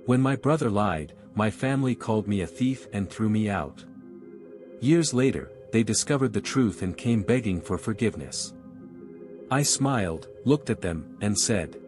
When my brother lied, my family called me a thief and threw me out. Years later, they discovered the truth and came begging for forgiveness. I smiled, looked at them, and said,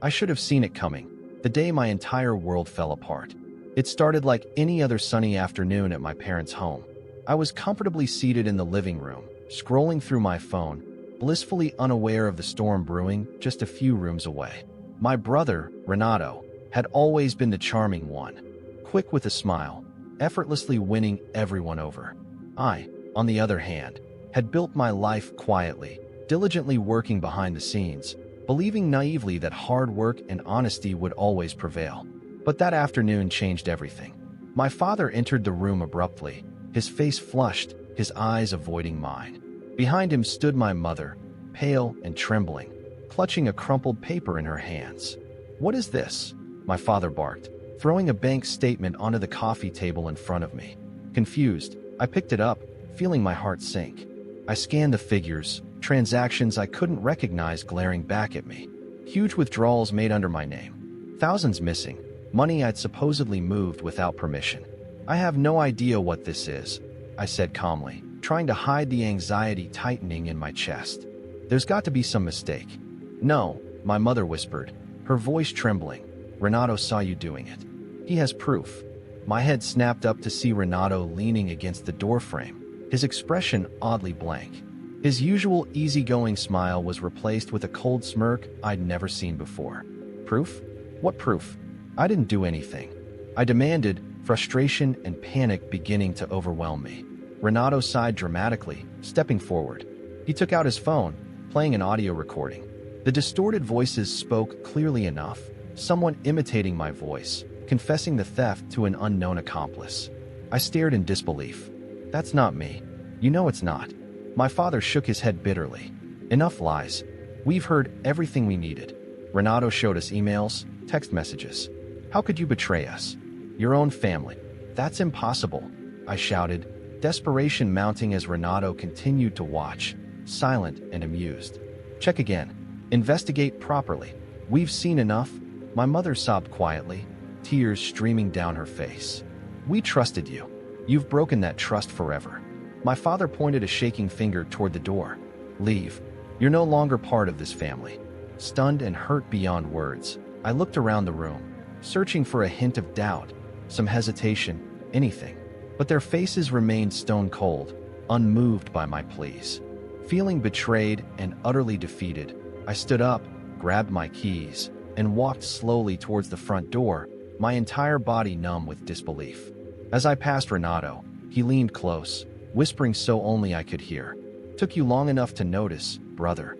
I should have seen it coming. The day my entire world fell apart. It started like any other sunny afternoon at my parents' home. I was comfortably seated in the living room, scrolling through my phone, blissfully unaware of the storm brewing just a few rooms away. My brother, Renato, had always been the charming one, quick with a smile, effortlessly winning everyone over. I, on the other hand, had built my life quietly, diligently working behind the scenes, believing naively that hard work and honesty would always prevail. But that afternoon changed everything. My father entered the room abruptly, his face flushed, his eyes avoiding mine. Behind him stood my mother, pale and trembling, clutching a crumpled paper in her hands. What is this? My father barked, throwing a bank statement onto the coffee table in front of me. Confused, I picked it up, feeling my heart sink. I scanned the figures, transactions I couldn't recognize glaring back at me. Huge withdrawals made under my name. Thousands missing, money I'd supposedly moved without permission. I have no idea what this is, I said calmly, trying to hide the anxiety tightening in my chest. There's got to be some mistake. No, my mother whispered, her voice trembling. Renato saw you doing it. He has proof. My head snapped up to see Renato leaning against the doorframe, his expression oddly blank. His usual easygoing smile was replaced with a cold smirk I'd never seen before. Proof? What proof? I didn't do anything, I demanded, frustration and panic beginning to overwhelm me. Renato sighed dramatically, stepping forward. He took out his phone, playing an audio recording. The distorted voices spoke clearly enough, someone imitating my voice, confessing the theft to an unknown accomplice. I stared in disbelief. That's not me. You know it's not. My father shook his head bitterly. Enough lies. We've heard everything we needed. Renato showed us emails, text messages. How could you betray us? Your own family. That's impossible, I shouted, desperation mounting as Renato continued to watch, silent and amused. Check again. Investigate properly. We've seen enough. My mother sobbed quietly, tears streaming down her face. We trusted you. You've broken that trust forever. My father pointed a shaking finger toward the door. Leave. You're no longer part of this family. Stunned and hurt beyond words, I looked around the room, searching for a hint of doubt, some hesitation, anything. But their faces remained stone cold, unmoved by my pleas. Feeling betrayed and utterly defeated, I stood up, grabbed my keys, and walked slowly towards the front door, my entire body numb with disbelief. As I passed Renato, he leaned close, whispering so only I could hear. Took you long enough to notice, brother.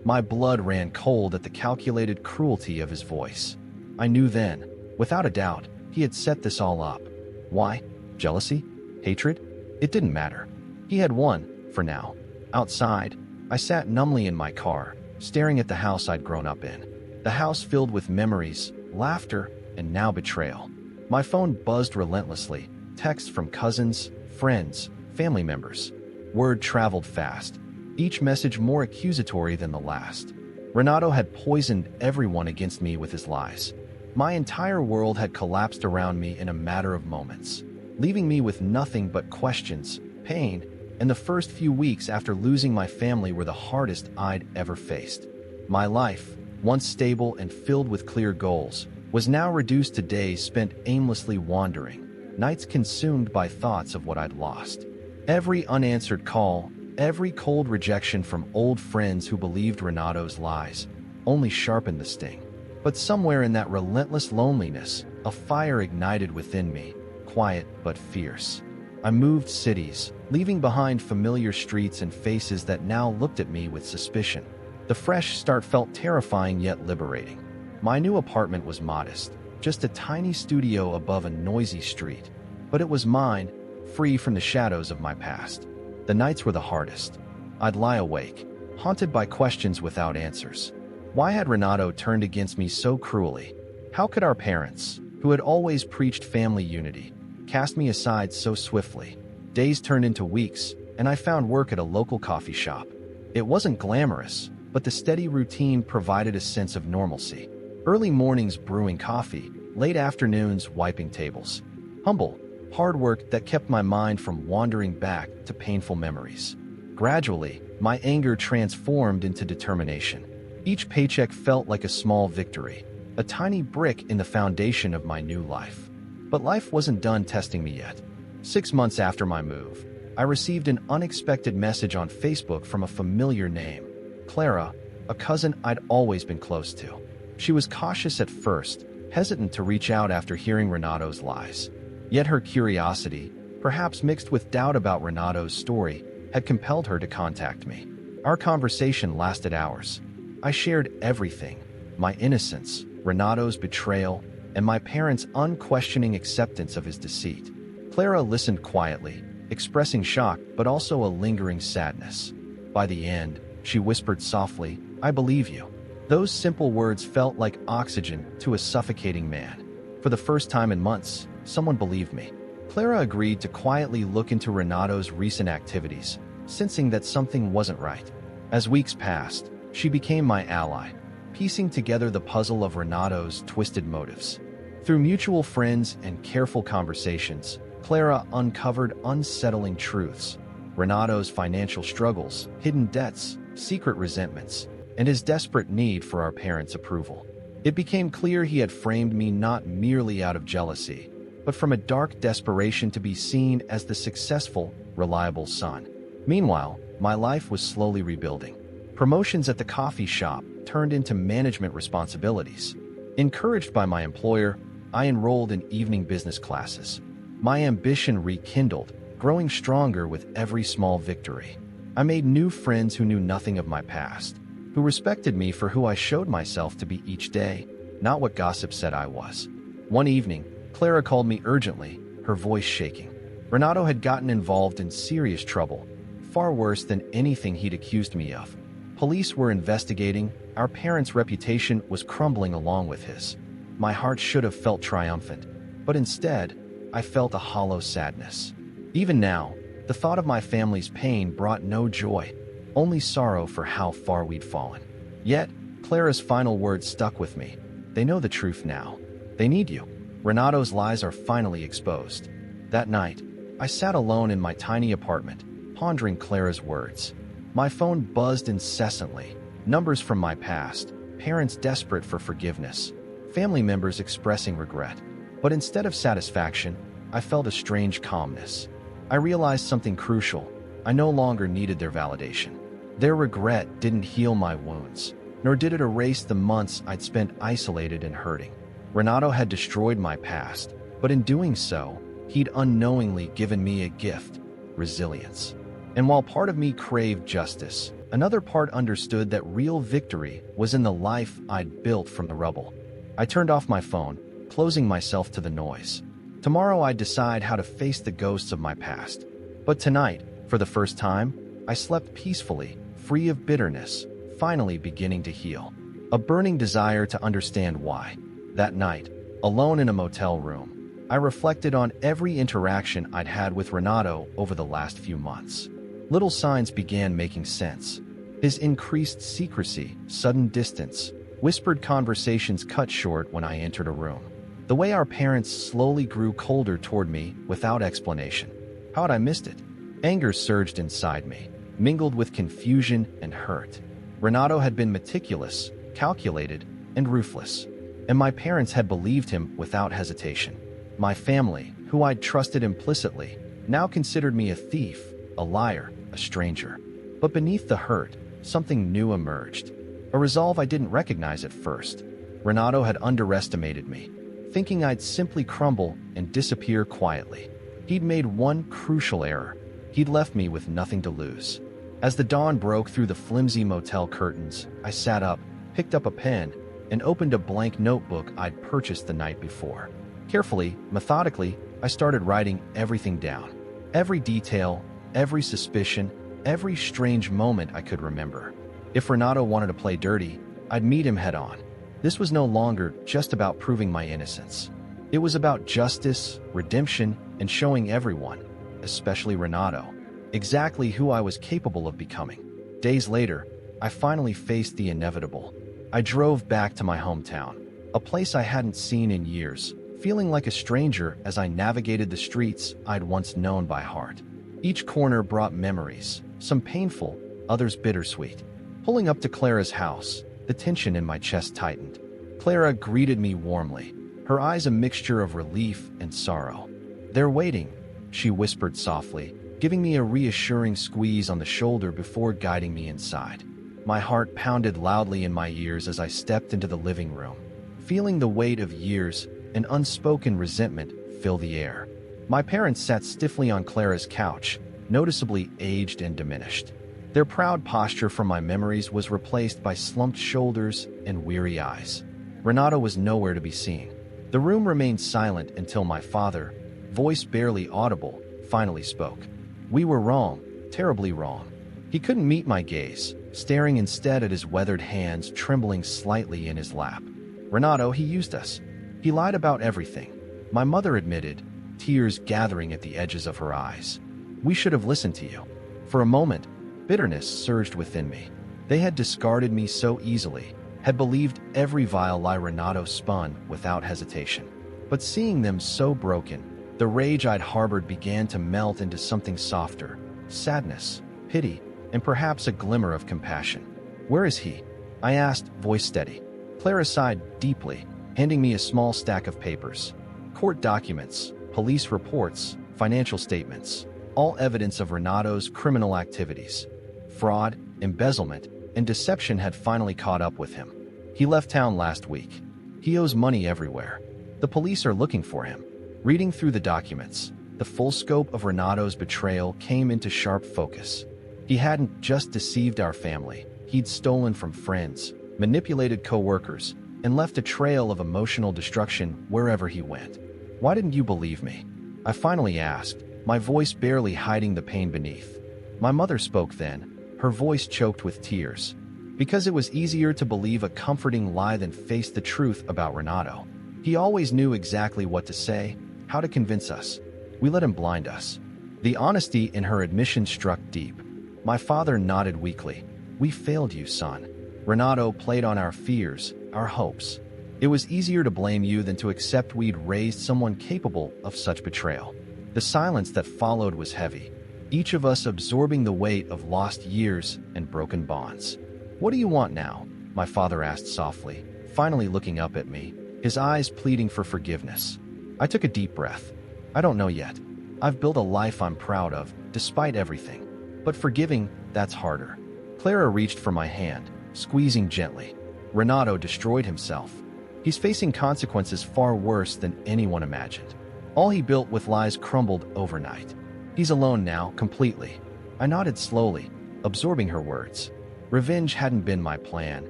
My blood ran cold at the calculated cruelty of his voice. I knew then, without a doubt, he had set this all up. Why? Jealousy? Hatred? It didn't matter. He had won, for now. Outside, I sat numbly in my car, staring at the house I'd grown up in. The house filled with memories, laughter, and now betrayal. My phone buzzed relentlessly, texts from cousins, friends, family members. Word traveled fast, each message more accusatory than the last. Renato had poisoned everyone against me with his lies. My entire world had collapsed around me in a matter of moments, leaving me with nothing but questions, pain, and the first few weeks after losing my family were the hardest I'd ever faced. My life, once stable and filled with clear goals, was now reduced to days spent aimlessly wandering, nights consumed by thoughts of what I'd lost. Every unanswered call, every cold rejection from old friends who believed Renato's lies, only sharpened the sting. But somewhere in that relentless loneliness, a fire ignited within me, quiet but fierce. I moved cities, leaving behind familiar streets and faces that now looked at me with suspicion. The fresh start felt terrifying yet liberating. My new apartment was modest, just a tiny studio above a noisy street. But it was mine, free from the shadows of my past. The nights were the hardest. I'd lie awake, haunted by questions without answers. Why had Renato turned against me so cruelly? How could our parents, who had always preached family unity, cast me aside so swiftly? Days turned into weeks, and I found work at a local coffee shop. It wasn't glamorous, but the steady routine provided a sense of normalcy. Early mornings brewing coffee, late afternoons wiping tables. Humble, hard work that kept my mind from wandering back to painful memories. Gradually, my anger transformed into determination. Each paycheck felt like a small victory, a tiny brick in the foundation of my new life. But life wasn't done testing me yet. 6 months after my move, I received an unexpected message on Facebook from a familiar name, Clara, a cousin I'd always been close to. She was cautious at first, hesitant to reach out after hearing Renato's lies. Yet her curiosity, perhaps mixed with doubt about Renato's story, had compelled her to contact me. Our conversation lasted hours. I shared everything: my innocence, Renato's betrayal, and my parents' unquestioning acceptance of his deceit. Clara listened quietly, expressing shock but also a lingering sadness. By the end, she whispered softly, "I believe you." Those simple words felt like oxygen to a suffocating man. For the first time in months, someone believed me. Clara agreed to quietly look into Renato's recent activities, sensing that something wasn't right. As weeks passed, she became my ally, piecing together the puzzle of Renato's twisted motives. Through mutual friends and careful conversations, Clara uncovered unsettling truths: Renato's financial struggles, hidden debts, secret resentments, and his desperate need for our parents' approval. It became clear he had framed me not merely out of jealousy, but from a dark desperation to be seen as the successful, reliable son. Meanwhile, my life was slowly rebuilding. Promotions at the coffee shop turned into management responsibilities. Encouraged by my employer, I enrolled in evening business classes. My ambition rekindled, growing stronger with every small victory. I made new friends who knew nothing of my past, who respected me for who I showed myself to be each day, not what gossip said I was. One evening, Clara called me urgently, her voice shaking. Renato had gotten involved in serious trouble, far worse than anything he'd accused me of. Police were investigating, our parents' reputation was crumbling along with his. My heart should have felt triumphant, but instead, I felt a hollow sadness. Even now, the thought of my family's pain brought no joy, only sorrow for how far we'd fallen. Yet, Clara's final words stuck with me. They know the truth now. They need you. Renato's lies are finally exposed. That night, I sat alone in my tiny apartment, pondering Clara's words. My phone buzzed incessantly, numbers from my past, parents desperate for forgiveness, family members expressing regret. But instead of satisfaction, I felt a strange calmness. I realized something crucial. I no longer needed their validation. Their regret didn't heal my wounds, nor did it erase the months I'd spent isolated and hurting. Renato had destroyed my past, but in doing so, he'd unknowingly given me a gift: resilience. And while part of me craved justice, another part understood that real victory was in the life I'd built from the rubble. I turned off my phone, closing myself to the noise. Tomorrow I'd decide how to face the ghosts of my past. But tonight, for the first time, I slept peacefully, free of bitterness, finally beginning to heal. A burning desire to understand why. That night, alone in a motel room, I reflected on every interaction I'd had with Renato over the last few months. Little signs began making sense. His increased secrecy, sudden distance, whispered conversations cut short when I entered a room. The way our parents slowly grew colder toward me without explanation. How had I missed it? Anger surged inside me, mingled with confusion and hurt. Renato had been meticulous, calculated, and ruthless, and my parents had believed him without hesitation. My family, who I'd trusted implicitly, now considered me a thief, a liar, a stranger. But beneath the hurt, something new emerged. A resolve I didn't recognize at first. Renato had underestimated me, thinking I'd simply crumble and disappear quietly. He'd made one crucial error. He'd left me with nothing to lose. As the dawn broke through the flimsy motel curtains, I sat up, picked up a pen, and opened a blank notebook I'd purchased the night before. Carefully, methodically, I started writing everything down. Every detail, every suspicion, every strange moment I could remember. If Renato wanted to play dirty, I'd meet him head on. This was no longer just about proving my innocence. It was about justice, redemption, and showing everyone, especially Renato, exactly who I was capable of becoming. Days later, I finally faced the inevitable. I drove back to my hometown, a place I hadn't seen in years, feeling like a stranger as I navigated the streets I'd once known by heart. Each corner brought memories, some painful, others bittersweet. Pulling up to Clara's house, the tension in my chest tightened. Clara greeted me warmly, her eyes a mixture of relief and sorrow. "They're waiting," she whispered softly, giving me a reassuring squeeze on the shoulder before guiding me inside. My heart pounded loudly in my ears as I stepped into the living room, feeling the weight of years and unspoken resentment fill the air. My parents sat stiffly on Clara's couch, noticeably aged and diminished. Their proud posture from my memories was replaced by slumped shoulders and weary eyes. Renato was nowhere to be seen. The room remained silent until my father, voice barely audible, finally spoke. We were wrong, terribly wrong. He couldn't meet my gaze, staring instead at his weathered hands trembling slightly in his lap. Renato, he used us. He lied about everything, my mother admitted, tears gathering at the edges of her eyes. We should have listened to you. For a moment, bitterness surged within me. They had discarded me so easily, had believed every vile lie Renato spun without hesitation. But seeing them so broken, the rage I'd harbored began to melt into something softer, sadness, pity, and perhaps a glimmer of compassion. Where is he? I asked, voice steady. Clara sighed deeply, handing me a small stack of papers. Court documents, police reports, financial statements, all evidence of Renato's criminal activities. Fraud, embezzlement, and deception had finally caught up with him. He left town last week. He owes money everywhere. The police are looking for him. Reading through the documents, the full scope of Renato's betrayal came into sharp focus. He hadn't just deceived our family. He'd stolen from friends, manipulated co-workers, and left a trail of emotional destruction wherever he went. Why didn't you believe me? I finally asked, my voice barely hiding the pain beneath. My mother spoke then, her voice choked with tears. Because it was easier to believe a comforting lie than face the truth about Renato. He always knew exactly what to say, how to convince us. We let him blind us. The honesty in her admission struck deep. My father nodded weakly. We failed you, son. Renato played on our fears, our hopes. It was easier to blame you than to accept we'd raised someone capable of such betrayal. The silence that followed was heavy, each of us absorbing the weight of lost years and broken bonds. What do you want now? My father asked softly, finally looking up at me, his eyes pleading for forgiveness. I took a deep breath. I don't know yet. I've built a life I'm proud of, despite everything. But forgiving, that's harder. Clara reached for my hand, squeezing gently. Renato destroyed himself. He's facing consequences far worse than anyone imagined. All he built with lies crumbled overnight. He's alone now, completely. I nodded slowly, absorbing her words. Revenge hadn't been my plan,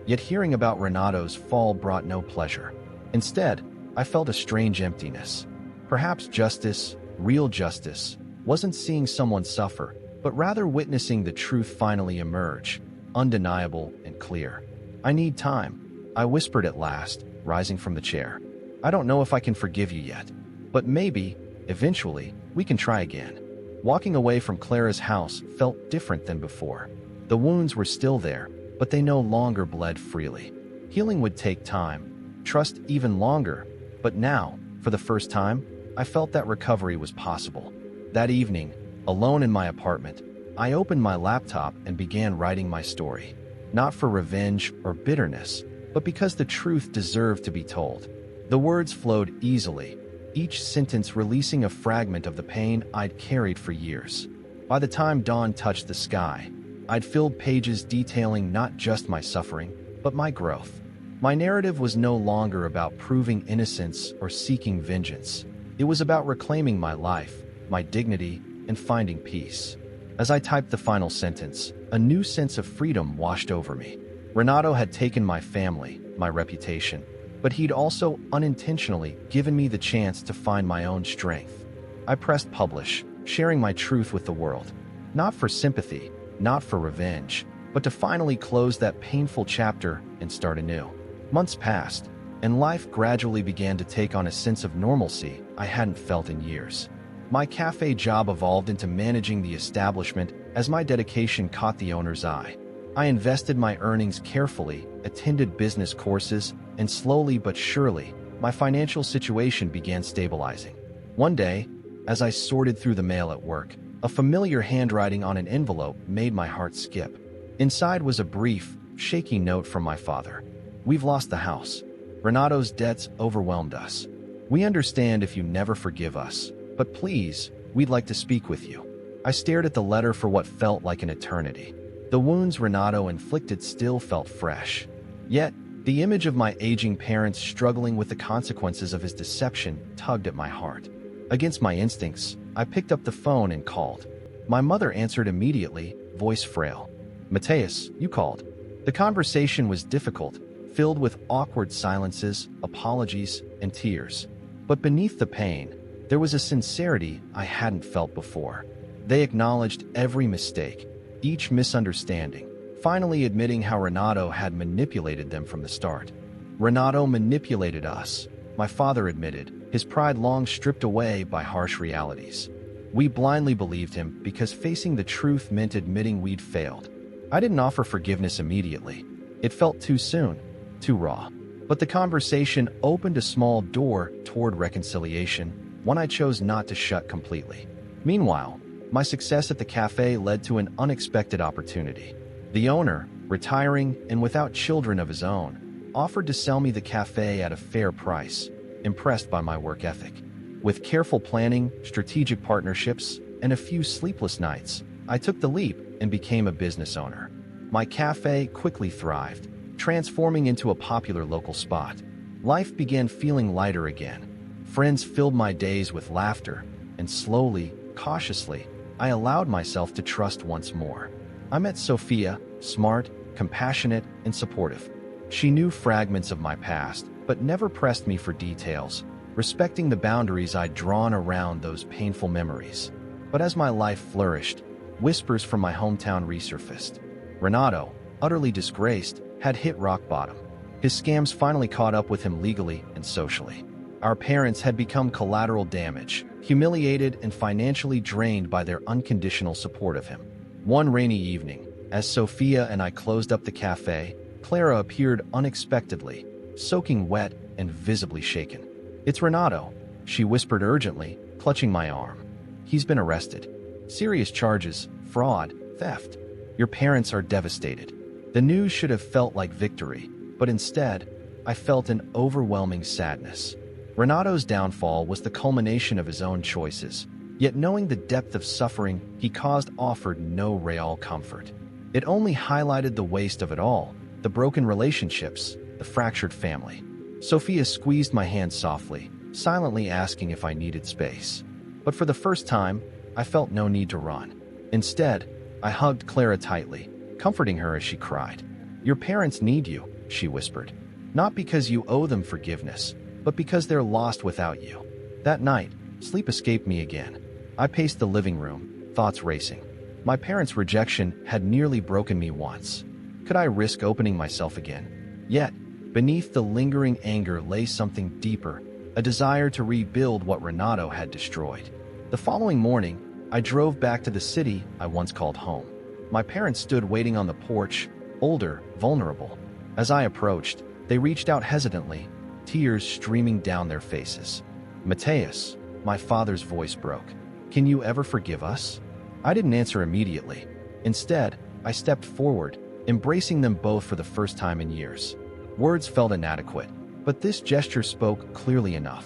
yet hearing about Renato's fall brought no pleasure. Instead, I felt a strange emptiness. Perhaps justice, real justice, wasn't seeing someone suffer, but rather witnessing the truth finally emerge, undeniable and clear. I need time, I whispered at last, rising from the chair. I don't know if I can forgive you yet, but maybe, eventually, we can try again. Walking away from Clara's house felt different than before. The wounds were still there, but they no longer bled freely. Healing would take time, trust even longer, but now, for the first time, I felt that recovery was possible. That evening, alone in my apartment, I opened my laptop and began writing my story. Not for revenge or bitterness, but because the truth deserved to be told. The words flowed easily, each sentence releasing a fragment of the pain I'd carried for years. By the time dawn touched the sky, I'd filled pages detailing not just my suffering, but my growth. My narrative was no longer about proving innocence or seeking vengeance. It was about reclaiming my life, my dignity, and finding peace. As I typed the final sentence, a new sense of freedom washed over me. Renato had taken my family, my reputation, but he'd also unintentionally given me the chance to find my own strength. I pressed publish, sharing my truth with the world. Not for sympathy, not for revenge, but to finally close that painful chapter and start anew. Months passed, and life gradually began to take on a sense of normalcy I hadn't felt in years. My cafe job evolved into managing the establishment as my dedication caught the owner's eye. I invested my earnings carefully, attended business courses, and slowly but surely, my financial situation began stabilizing. One day, as I sorted through the mail at work, a familiar handwriting on an envelope made my heart skip. Inside was a brief, shaky note from my father. "We've lost the house. Renato's debts overwhelmed us. We understand if you never forgive us, but please, we'd like to speak with you." I stared at the letter for what felt like an eternity. The wounds Renato inflicted still felt fresh. Yet, the image of my aging parents struggling with the consequences of his deception tugged at my heart. Against my instincts, I picked up the phone and called. My mother answered immediately, voice frail. "Mateus, you called." The conversation was difficult, filled with awkward silences, apologies, and tears. But beneath the pain, there was a sincerity I hadn't felt before. They acknowledged every mistake, each misunderstanding, finally admitting how Renato had manipulated them from the start. "Renato manipulated us," my father admitted, his pride long stripped away by harsh realities. "We blindly believed him because facing the truth meant admitting we'd failed." I didn't offer forgiveness immediately. It felt too soon, too raw. But the conversation opened a small door toward reconciliation, one I chose not to shut completely. Meanwhile, my success at the cafe led to an unexpected opportunity. The owner, retiring and without children of his own, offered to sell me the cafe at a fair price, impressed by my work ethic. With careful planning, strategic partnerships, and a few sleepless nights, I took the leap and became a business owner. My cafe quickly thrived, transforming into a popular local spot. Life began feeling lighter again. Friends filled my days with laughter, and slowly, cautiously, I allowed myself to trust once more. I met Sophia, smart, compassionate, and supportive. She knew fragments of my past, but never pressed me for details, respecting the boundaries I'd drawn around those painful memories. But as my life flourished, whispers from my hometown resurfaced. Renato, utterly disgraced, had hit rock bottom. His scams finally caught up with him legally and socially. Our parents had become collateral damage, humiliated and financially drained by their unconditional support of him. One rainy evening, as Sophia and I closed up the cafe, Clara appeared unexpectedly, soaking wet and visibly shaken. "It's Renato," she whispered urgently, clutching my arm. "He's been arrested. Serious charges, fraud, theft. Your parents are devastated." The news should have felt like victory, but instead, I felt an overwhelming sadness. Renato's downfall was the culmination of his own choices, yet knowing the depth of suffering he caused offered no real comfort. It only highlighted the waste of it all, the broken relationships, the fractured family. Sophia squeezed my hand softly, silently asking if I needed space. But for the first time, I felt no need to run. Instead, I hugged Clara tightly, comforting her as she cried. "Your parents need you," she whispered. "Not because you owe them forgiveness, but because they're lost without you." That night, sleep escaped me again. I paced the living room, thoughts racing. My parents' rejection had nearly broken me once. Could I risk opening myself again? Yet, beneath the lingering anger lay something deeper, a desire to rebuild what Renato had destroyed. The following morning, I drove back to the city I once called home. My parents stood waiting on the porch, older, vulnerable. As I approached, they reached out hesitantly, tears streaming down their faces. "Mateus," my father's voice broke. "Can you ever forgive us?" I didn't answer immediately. Instead, I stepped forward, embracing them both for the first time in years. Words felt inadequate, but this gesture spoke clearly enough.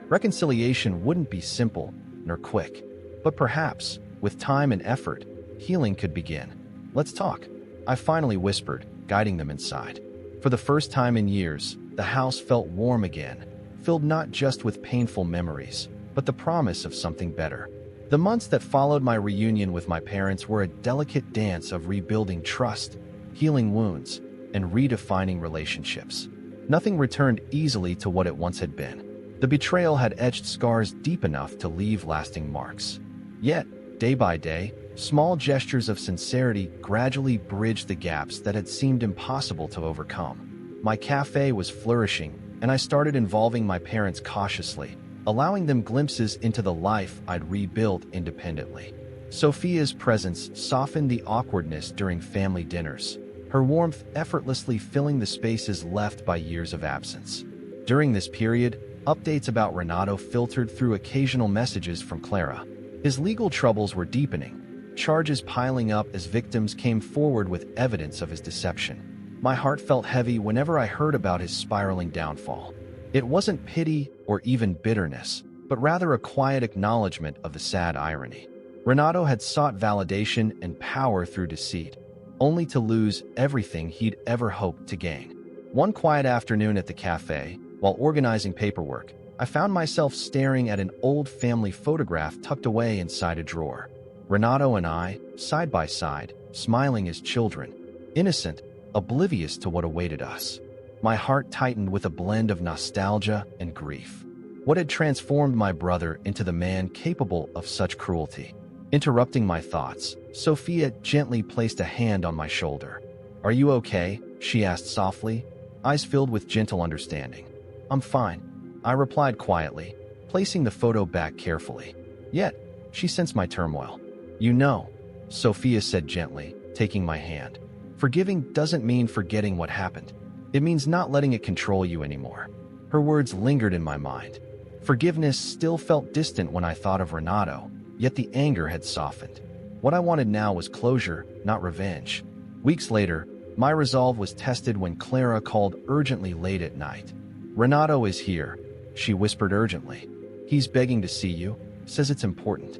Reconciliation wouldn't be simple nor quick, but perhaps, with time and effort, healing could begin. "Let's talk," I finally whispered, guiding them inside. For the first time in years, the house felt warm again, filled not just with painful memories, but the promise of something better. The months that followed my reunion with my parents were a delicate dance of rebuilding trust, healing wounds, and redefining relationships. Nothing returned easily to what it once had been. The betrayal had etched scars deep enough to leave lasting marks. Yet, day by day, small gestures of sincerity gradually bridged the gaps that had seemed impossible to overcome. My cafe was flourishing, and I started involving my parents cautiously, allowing them glimpses into the life I'd rebuilt independently. Sophia's presence softened the awkwardness during family dinners, her warmth effortlessly filling the spaces left by years of absence. During this period, updates about Renato filtered through occasional messages from Clara. His legal troubles were deepening, charges piling up as victims came forward with evidence of his deception. My heart felt heavy whenever I heard about his spiraling downfall. It wasn't pity or even bitterness, but rather a quiet acknowledgement of the sad irony. Renato had sought validation and power through deceit, only to lose everything he'd ever hoped to gain. One quiet afternoon at the cafe, while organizing paperwork, I found myself staring at an old family photograph tucked away inside a drawer. Renato and I, side by side, smiling as children, innocent, oblivious to what awaited us. My heart tightened with a blend of nostalgia and grief. What had transformed my brother into the man capable of such cruelty? Interrupting my thoughts, Sophia gently placed a hand on my shoulder. "Are you okay?" she asked softly, eyes filled with gentle understanding. "I'm fine," I replied quietly, placing the photo back carefully. Yet, she sensed my turmoil. "You know," Sophia said gently, taking my hand, "forgiving doesn't mean forgetting what happened. It means not letting it control you anymore." Her words lingered in my mind. Forgiveness still felt distant when I thought of Renato, yet the anger had softened. What I wanted now was closure, not revenge. Weeks later, my resolve was tested when Clara called urgently late at night. "Renato is here," she whispered urgently. "He's begging to see you, says it's important."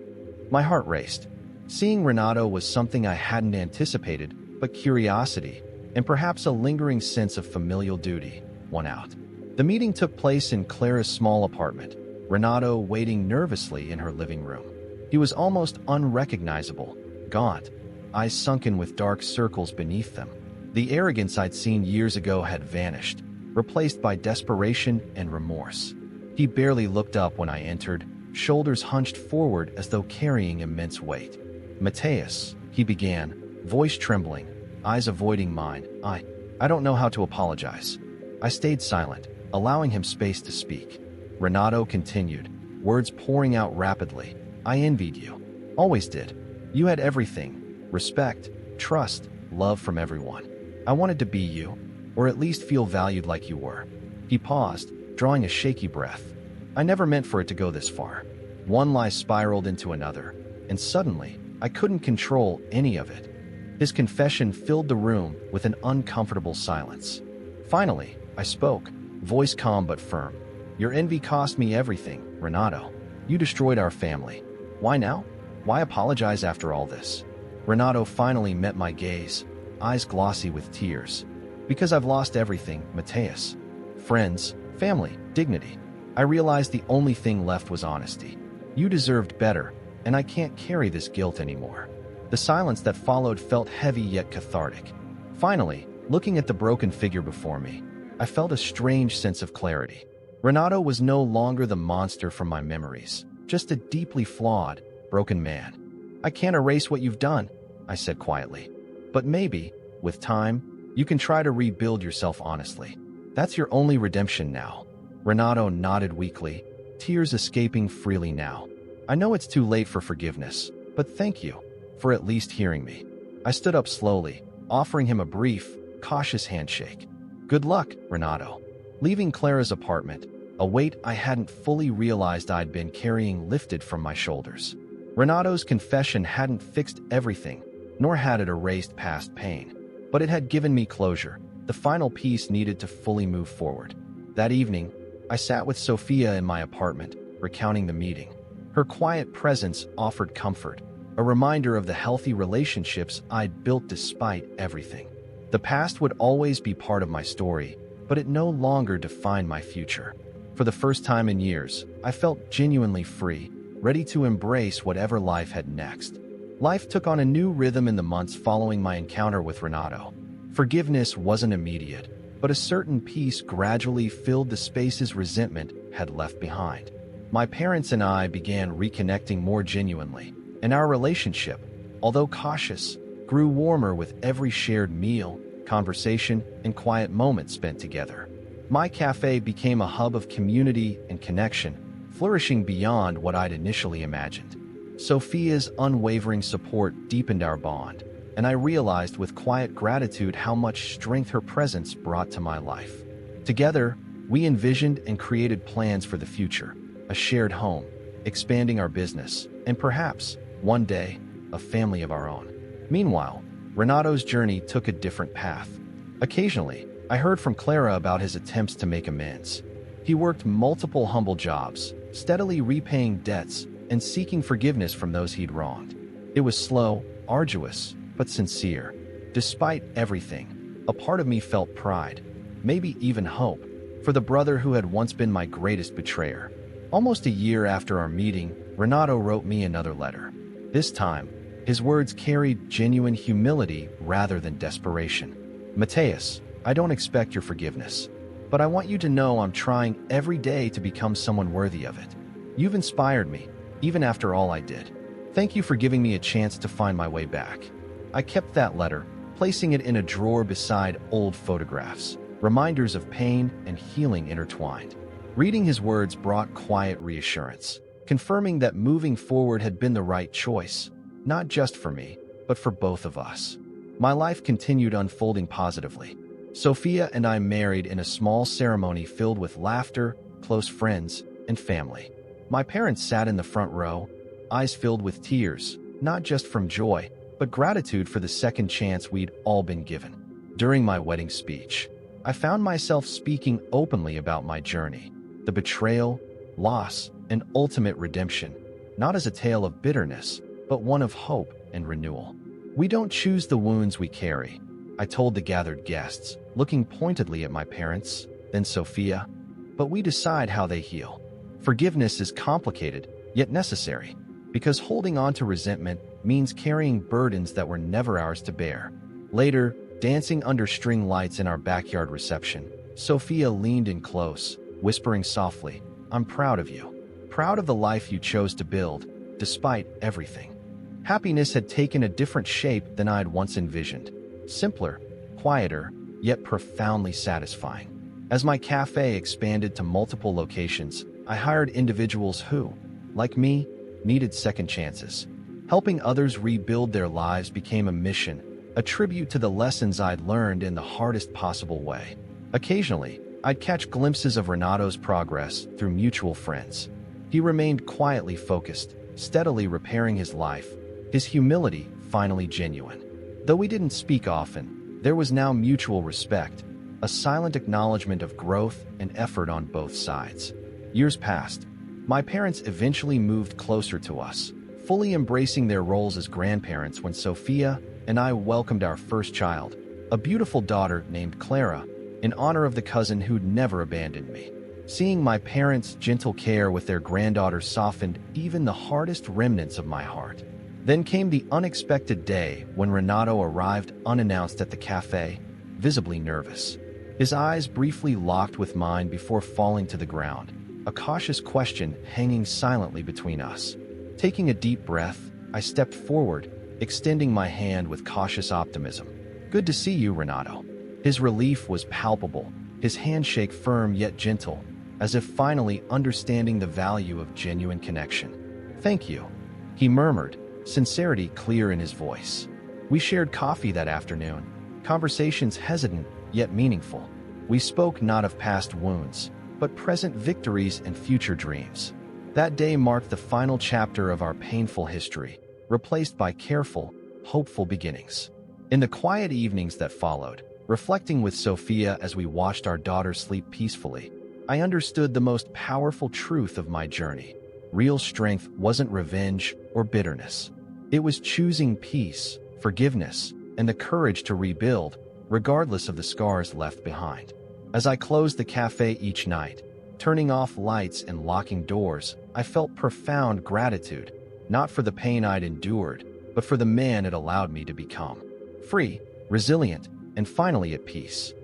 My heart raced. Seeing Renato was something I hadn't anticipated, but curiosity, and perhaps a lingering sense of familial duty, won out. The meeting took place in Clara's small apartment, Renato waiting nervously in her living room. He was almost unrecognizable, gaunt, eyes sunken with dark circles beneath them. The arrogance I'd seen years ago had vanished, replaced by desperation and remorse. He barely looked up when I entered, shoulders hunched forward as though carrying immense weight. "Mateus," he began, voice trembling, eyes avoiding mine. I don't know how to apologize." I stayed silent, allowing him space to speak. Renato continued, words pouring out rapidly. "I envied you. Always did. You had everything. Respect, trust, love from everyone. I wanted to be you, or at least feel valued like you were." He paused, drawing a shaky breath. "I never meant for it to go this far." One lie spiraled into another, and suddenly, I couldn't control any of it. His confession filled the room with an uncomfortable silence. Finally, I spoke, voice calm but firm. "Your envy cost me everything, Renato. You destroyed our family. Why now? Why apologize after all this?" Renato finally met my gaze, eyes glossy with tears. "Because I've lost everything, Mateus. Friends, family, dignity. I realized the only thing left was honesty. You deserved better, and I can't carry this guilt anymore." The silence that followed felt heavy yet cathartic. Finally, looking at the broken figure before me, I felt a strange sense of clarity. Renato was no longer the monster from my memories, just a deeply flawed, broken man. "I can't erase what you've done," I said quietly. "But maybe, with time, you can try to rebuild yourself honestly. That's your only redemption now." Renato nodded weakly, tears escaping freely now. "I know it's too late for forgiveness, but thank you for at least hearing me." I stood up slowly, offering him a brief, cautious handshake. "Good luck, Renato." Leaving Clara's apartment, a weight I hadn't fully realized I'd been carrying lifted from my shoulders. Renato's confession hadn't fixed everything, nor had it erased past pain. But it had given me closure, the final piece needed to fully move forward. That evening, I sat with Sophia in my apartment, recounting the meeting. Her quiet presence offered comfort, a reminder of the healthy relationships I'd built despite everything. The past would always be part of my story, but it no longer defined my future. For the first time in years, I felt genuinely free, ready to embrace whatever life had next. Life took on a new rhythm in the months following my encounter with Renato. Forgiveness wasn't immediate, but a certain peace gradually filled the spaces resentment had left behind. My parents and I began reconnecting more genuinely, and our relationship, although cautious, grew warmer with every shared meal, conversation, and quiet moments spent together. My cafe became a hub of community and connection, flourishing beyond what I'd initially imagined. Sophia's unwavering support deepened our bond, and I realized with quiet gratitude how much strength her presence brought to my life. Together, we envisioned and created plans for the future, a shared home, expanding our business, and perhaps, one day, a family of our own. Meanwhile, Renato's journey took a different path. Occasionally, I heard from Clara about his attempts to make amends. He worked multiple humble jobs, steadily repaying debts and seeking forgiveness from those he'd wronged. It was slow, arduous, but sincere. Despite everything, a part of me felt pride, maybe even hope, for the brother who had once been my greatest betrayer. Almost a year after our meeting, Renato wrote me another letter. This time, his words carried genuine humility rather than desperation. Mateus, I don't expect your forgiveness, but I want you to know I'm trying every day to become someone worthy of it. You've inspired me, even after all I did. Thank you for giving me a chance to find my way back. I kept that letter, placing it in a drawer beside old photographs, reminders of pain and healing intertwined. Reading his words brought quiet reassurance, confirming that moving forward had been the right choice, not just for me, but for both of us. My life continued unfolding positively. Sophia and I married in a small ceremony filled with laughter, close friends, and family. My parents sat in the front row, eyes filled with tears, not just from joy, but gratitude for the second chance we'd all been given. During my wedding speech, I found myself speaking openly about my journey, the betrayal, loss, and ultimate redemption, not as a tale of bitterness, but one of hope and renewal. We don't choose the wounds we carry, I told the gathered guests, looking pointedly at my parents, then Sophia, but we decide how they heal. Forgiveness is complicated, yet necessary, because holding on to resentment means carrying burdens that were never ours to bear. Later, dancing under string lights in our backyard reception, Sophia leaned in close, whispering softly, I'm proud of you. Proud of the life you chose to build, despite everything. Happiness had taken a different shape than I had once envisioned. Simpler, quieter, yet profoundly satisfying. As my cafe expanded to multiple locations, I hired individuals who, like me, needed second chances. Helping others rebuild their lives became a mission, a tribute to the lessons I'd learned in the hardest possible way. Occasionally, I'd catch glimpses of Renato's progress through mutual friends. He remained quietly focused, steadily repairing his life, his humility finally genuine. Though we didn't speak often, there was now mutual respect, a silent acknowledgement of growth and effort on both sides. Years passed. My parents eventually moved closer to us, fully embracing their roles as grandparents when Sophia and I welcomed our first child, a beautiful daughter named Clara, in honor of the cousin who'd never abandoned me. Seeing my parents' gentle care with their granddaughter softened even the hardest remnants of my heart. Then came the unexpected day when Renato arrived unannounced at the cafe, visibly nervous. His eyes briefly locked with mine before falling to the ground, a cautious question hanging silently between us. Taking a deep breath, I stepped forward, extending my hand with cautious optimism. Good to see you, Renato. His relief was palpable, his handshake firm yet gentle, as if finally understanding the value of genuine connection. Thank you, he murmured, sincerity clear in his voice. We shared coffee that afternoon, conversations hesitant yet meaningful. We spoke not of past wounds, but present victories and future dreams. That day marked the final chapter of our painful history, replaced by careful, hopeful beginnings. In the quiet evenings that followed, reflecting with Sophia as we watched our daughter sleep peacefully, I understood the most powerful truth of my journey. Real strength wasn't revenge or bitterness. It was choosing peace, forgiveness, and the courage to rebuild, regardless of the scars left behind. As I closed the cafe each night, turning off lights and locking doors, I felt profound gratitude, not for the pain I'd endured, but for the man it allowed me to become. Free, resilient, and finally at peace.